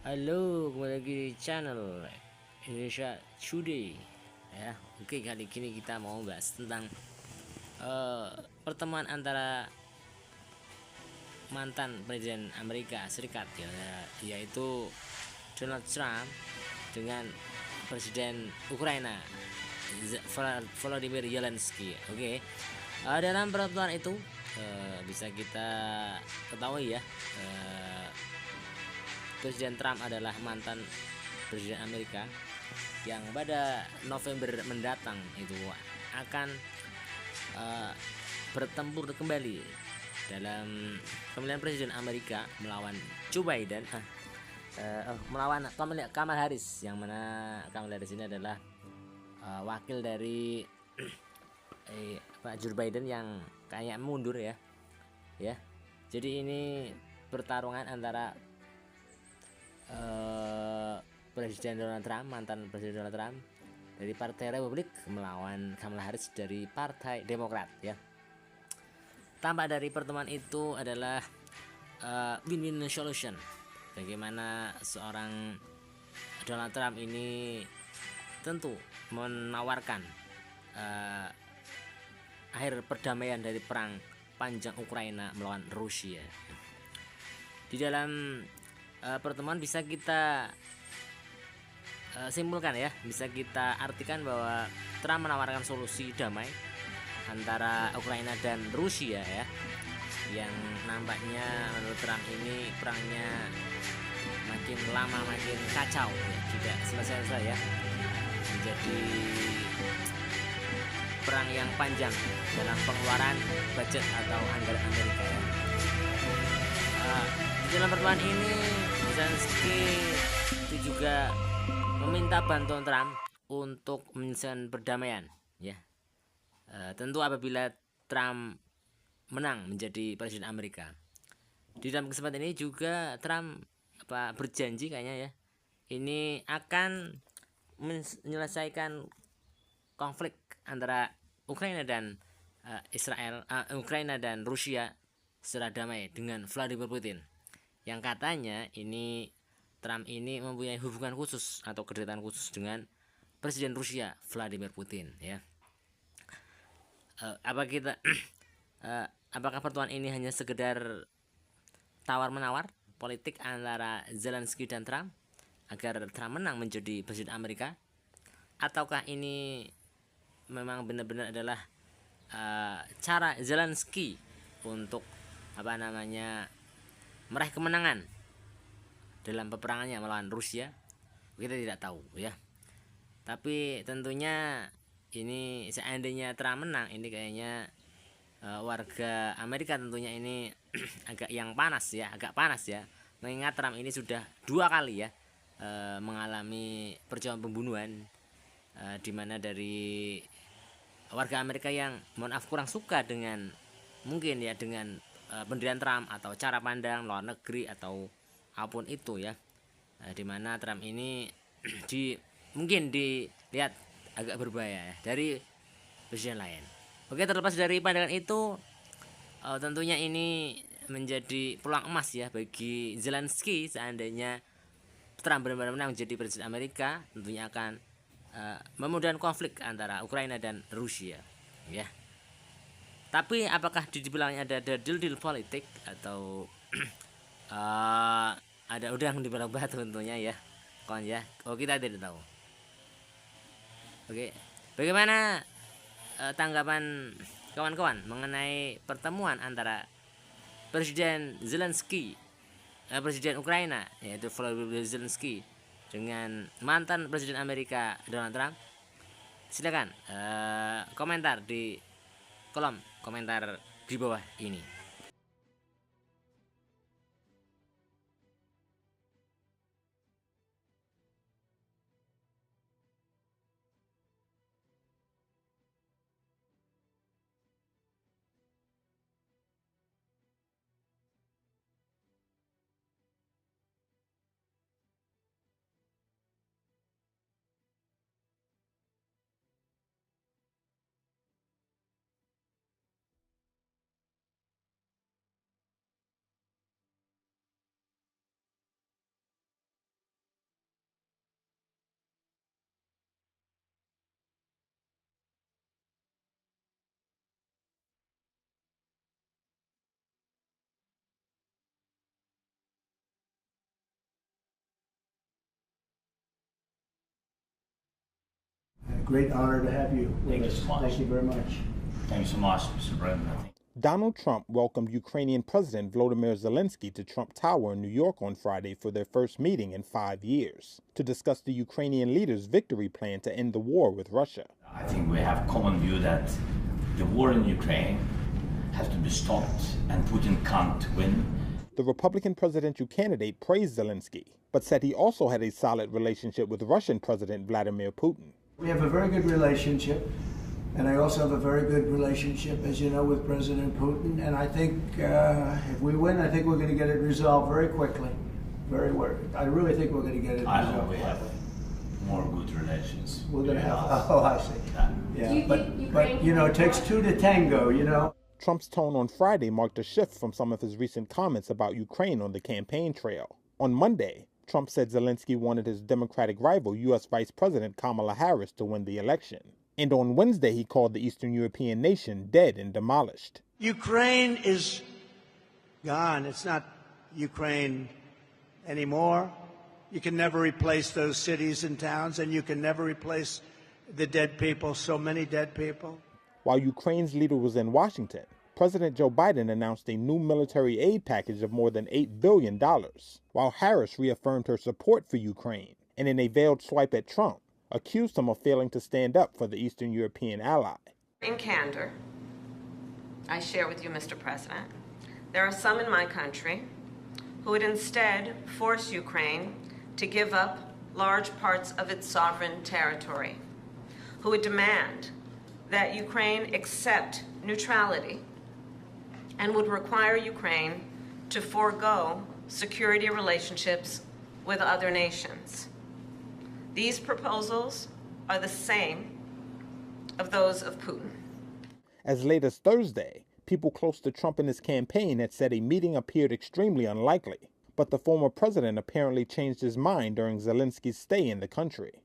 Halo, kembali lagi di channel Indonesia Today ya. Oke, kali ini kita mau bahas tentang eh, pertemuan antara mantan presiden Amerika Serikat ya, yaitu Donald Trump dengan presiden Ukraina Volodymyr Zelensky. Oke. Dalam pertemuan itu bisa kita ketahui ya, Presiden Trump adalah mantan presiden Amerika yang pada November mendatang itu akan uh, bertempur kembali dalam pemilihan presiden Amerika melawan Joe Biden, melawan Kamala Harris, yang mana Kamala Harris ini adalah wakil dari Pak Joe Biden yang kayak mundur ya. Jadi ini pertarungan antara Presiden Donald Trump, mantan Presiden Donald Trump dari Partai Republik melawan Kamala Harris dari Partai Demokrat ya. Tampak dari pertemuan itu adalah win-win solution. Bagaimana seorang Donald Trump ini tentu menawarkan akhir perdamaian dari perang panjang Ukraina melawan Rusia. Di dalam pertemuan bisa kita simpulkan ya, bisa kita artikan bahwa Trump menawarkan solusi damai antara Ukraina dan Rusia ya, yang nampaknya menurut Trump ini perangnya makin lama makin kacau ya, tidak selesai-selesai ya, menjadi perang yang panjang dalam pengeluaran budget atau anggaran Amerika ya. Di dalam pertemuan ini Zelensky itu juga meminta bantuan Trump untuk menyelesaikan perdamaian ya. Tentu apabila Trump menang menjadi presiden Amerika. Di dalam kesempatan ini juga Trump berjanji kayaknya ya, ini akan menyelesaikan konflik antara Ukraina dan Ukraina dan Rusia secara damai dengan Vladimir Putin, yang katanya ini Trump ini mempunyai hubungan khusus atau kedekatan khusus dengan Presiden Rusia Vladimir Putin ya. Apakah pertemuan ini hanya sekedar tawar menawar politik antara Zelensky dan Trump agar Trump menang menjadi presiden Amerika, ataukah ini memang benar-benar adalah cara Zelensky untuk meraih kemenangan dalam peperangannya melawan Rusia? Kita tidak tahu ya. Tapi tentunya ini seandainya Trump menang, ini kayaknya warga Amerika tentunya ini agak panas ya, mengingat Trump ini sudah 2 kali ya mengalami percobaan pembunuhan, di mana dari warga Amerika yang kurang suka dengan mungkin ya dengan pendirian Trump atau cara pandang luar negeri atau apapun itu ya, dimana Trump ini mungkin dilihat agak berbahaya ya dari presiden lain. Oke, terlepas dari pandangan itu, tentunya ini menjadi peluang emas ya bagi Zelensky. Seandainya Trump benar-benar menang menjadi presiden Amerika, tentunya akan memudahkan konflik antara Ukraina dan Rusia ya. Tapi apakah dibilangnya ada deal politik atau ada udang di balik batu tentunya ya, kawan ya. Kita tidak tahu. Oke, bagaimana tanggapan kawan-kawan mengenai pertemuan antara Presiden Zelensky, Presiden Ukraina yaitu Volodymyr Zelensky, dengan mantan Presiden Amerika Donald Trump? Silakan komentar di kolom komentar di bawah ini. great honor to have you with Thank you us. so much. Thank you very much. Thank you so much, Mr. President. Donald Trump welcomed Ukrainian President Volodymyr Zelensky to Trump Tower in New York on Friday for their first meeting in 5 years to discuss the Ukrainian leader's victory plan to end the war with Russia. I think we have common view that the war in Ukraine has to be stopped and Putin can't win. The Republican presidential candidate praised Zelensky, but said he also had a solid relationship with Russian President Vladimir Putin. We have a very good relationship, and I also have a very good relationship, as you know, with President Putin. And I think if we win, I think we're going to get it resolved very quickly. I really think we're going to get it I resolved. hope we have more good relations. We're going to have. us. Oh, I see. Yeah. Yeah, but you know, it takes two to tango. You know. Trump's tone on Friday marked a shift from some of his recent comments about Ukraine on the campaign trail. On Monday, Trump said Zelensky wanted his Democratic rival, U.S. Vice President Kamala Harris, to win the election. And on Wednesday, he called the Eastern European nation dead and demolished. Ukraine is gone. It's not Ukraine anymore. You can never replace those cities and towns, and you can never replace the dead people, so many dead people. While Ukraine's leader was in Washington, President Joe Biden announced a new military aid package of more than $8 billion, while Harris reaffirmed her support for Ukraine and, in a veiled swipe at Trump, accused him of failing to stand up for the Eastern European ally. In candor, I share with you, Mr. President, there are some in my country who would instead force Ukraine to give up large parts of its sovereign territory, who would demand that Ukraine accept neutrality and would require Ukraine to forego security relationships with other nations. These proposals are the same of those of Putin. As late as Thursday, people close to Trump and his campaign had said a meeting appeared extremely unlikely, but the former president apparently changed his mind during Zelensky's stay in the country.